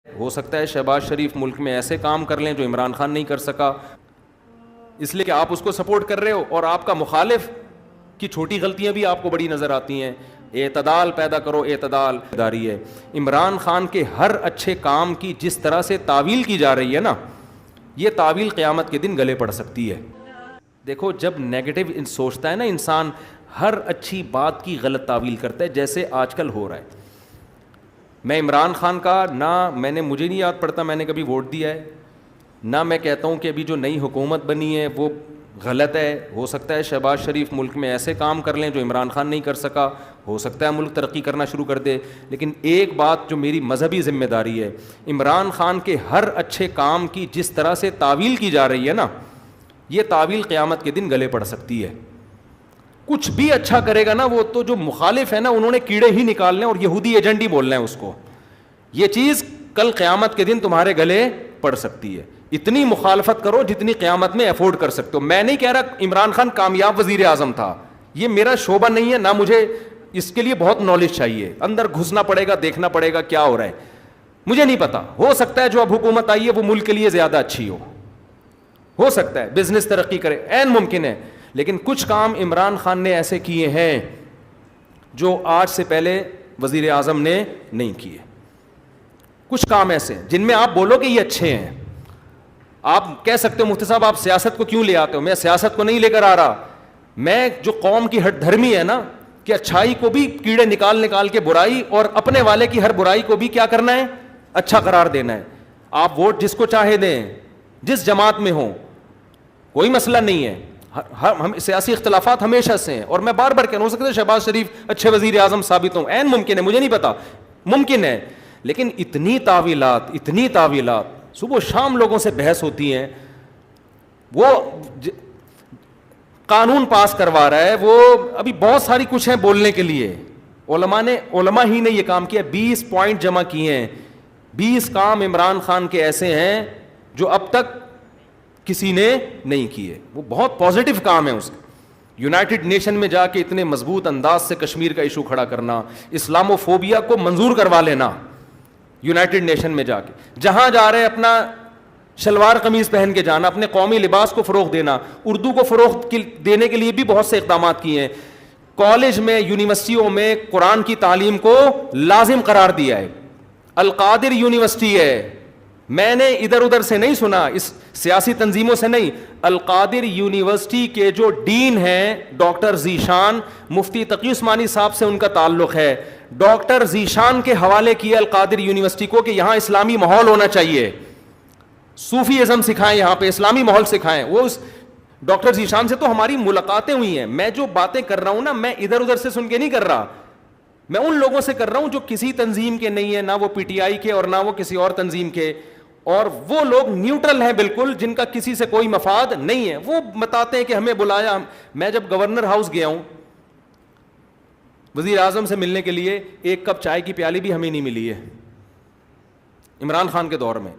ہو سکتا ہے شہباز شریف ملک میں ایسے کام کر لیں جو عمران خان نہیں کر سکا، اس لیے کہ آپ اس کو سپورٹ کر رہے ہو اور آپ کا مخالف کی چھوٹی غلطیاں بھی آپ کو بڑی نظر آتی ہیں. اعتدال پیدا کرو، اعتدال داری ہے. عمران خان کے ہر اچھے کام کی جس طرح سے تعویل کی جا رہی ہے نا، یہ تعویل قیامت کے دن گلے پڑ سکتی ہے. دیکھو جب نیگیٹو سوچتا ہے نا انسان، ہر اچھی بات کی غلط تعویل کرتا ہے، جیسے آج کل ہو رہا ہے. میں عمران خان کا مجھے نہیں یاد پڑتا میں نے کبھی ووٹ دیا ہے، نہ میں کہتا ہوں کہ ابھی جو نئی حکومت بنی ہے وہ غلط ہے. ہو سکتا ہے شہباز شریف ملک میں ایسے کام کر لیں جو عمران خان نہیں کر سکا، ہو سکتا ہے ملک ترقی کرنا شروع کر دے. لیکن ایک بات جو میری مذہبی ذمہ داری ہے، عمران خان کے ہر اچھے کام کی جس طرح سے تعویل کی جا رہی ہے نا، یہ تعویل قیامت کے دن گلے پڑ سکتی ہے. کچھ بھی اچھا کرے گا نا، وہ تو جو مخالف ہے نا انہوں نے کیڑے ہی نکالنے اور یہودی ایجنٹ ہی بولنا ہے اس کو. یہ چیز کل قیامت کے دن تمہارے گلے پڑ سکتی ہے. اتنی مخالفت کرو جتنی قیامت میں افورڈ کر سکتے ہو. میں نہیں کہہ رہا عمران خان کامیاب وزیر اعظم تھا، یہ میرا شعبہ نہیں ہے، نہ مجھے اس کے لیے بہت نالج چاہیے، اندر گھسنا پڑے گا، دیکھنا پڑے گا کیا ہو رہا ہے. مجھے نہیں پتا، ہو سکتا ہے جو اب حکومت آئی ہے وہ ملک کے لیے زیادہ اچھی ہو سکتا ہے بزنس ترقی کرے، عین ممکن ہے. لیکن کچھ کام عمران خان نے ایسے کیے ہیں جو آج سے پہلے وزیر اعظم نے نہیں کیے. کچھ کام ایسے ہیں جن میں آپ بولو کہ یہ اچھے ہیں. آپ کہہ سکتے ہو مفتی صاحب آپ سیاست کو کیوں لے آتے ہو؟ میں سیاست کو نہیں لے کر آ رہا، میں جو قوم کی ہٹ دھرمی ہے نا کہ اچھائی کو بھی کیڑے نکال کے برائی، اور اپنے والے کی ہر برائی کو بھی کیا کرنا ہے، اچھا قرار دینا ہے. آپ ووٹ جس کو چاہے دیں، جس جماعت میں ہوں، کوئی مسئلہ نہیں ہے. ہم سیاسی اختلافات ہمیشہ سے ہیں، اور میں بار بار کہہ رہا ہوں، ہو سکتا ہے شہباز شریف اچھے وزیر اعظم ثابت ہوں، عین ممکن ہے، مجھے نہیں پتا، ممکن ہے. لیکن اتنی تعویلات صبح و شام لوگوں سے بحث ہوتی ہیں. وہ قانون پاس کروا رہا ہے، وہ ابھی بہت ساری کچھ ہیں بولنے کے لیے. علماء ہی نے یہ کام کیا، 20 پوائنٹ جمع کیے ہیں. 20 کام عمران خان کے ایسے ہیں جو اب تک کسی نے نہیں کیے. وہ بہت پازیٹو کام ہے اس کا. یونائٹڈ نیشن میں جا کے اتنے مضبوط انداز سے کشمیر کا ایشو کھڑا کرنا، اسلامو فوبیا کو منظور کروا لینا یونائٹڈ نیشن میں جا کے، جہاں جا رہے اپنا شلوار قمیض پہن کے جانا، اپنے قومی لباس کو فروغ دینا، اردو کو فروغ دینے کے لیے بھی بہت سے اقدامات کیے ہیں. کالج میں، یونیورسٹیوں میں قرآن کی تعلیم کو لازم قرار دیا ہے. القادر یونیورسٹی ہے، میں نے ادھر ادھر سے نہیں سنا، اس سیاسی تنظیموں سے نہیں. القادر یونیورسٹی کے جو ڈین ہیں ڈاکٹر ذیشان، مفتی تقی عثمانی صاحب سے ان کا تعلق ہے. ڈاکٹر ذیشان کے حوالے کیا القادر یونیورسٹی کو کہ یہاں اسلامی ماحول ہونا چاہیے، صوفی ازم سکھائیں، یہاں پہ اسلامی ماحول سکھائیں. وہ اس ڈاکٹر ذیشان سے تو ہماری ملاقاتیں ہوئی ہیں. میں جو باتیں کر رہا ہوں نا، میں ادھر ادھر سے سن کے نہیں کر رہا، میں ان لوگوں سے کر رہا ہوں جو کسی تنظیم کے نہیں ہیں، نہ وہ پی ٹی آئی کے اور نہ وہ کسی اور تنظیم کے، اور وہ لوگ نیوٹرل ہیں بالکل، جن کا کسی سے کوئی مفاد نہیں ہے. وہ بتاتے ہیں کہ ہمیں بلایا. میں جب گورنر ہاؤس گیا ہوں وزیر اعظم سے ملنے کے لیے، ایک کپ چائے کی پیالی بھی ہمیں نہیں ملی ہے عمران خان کے دور میں.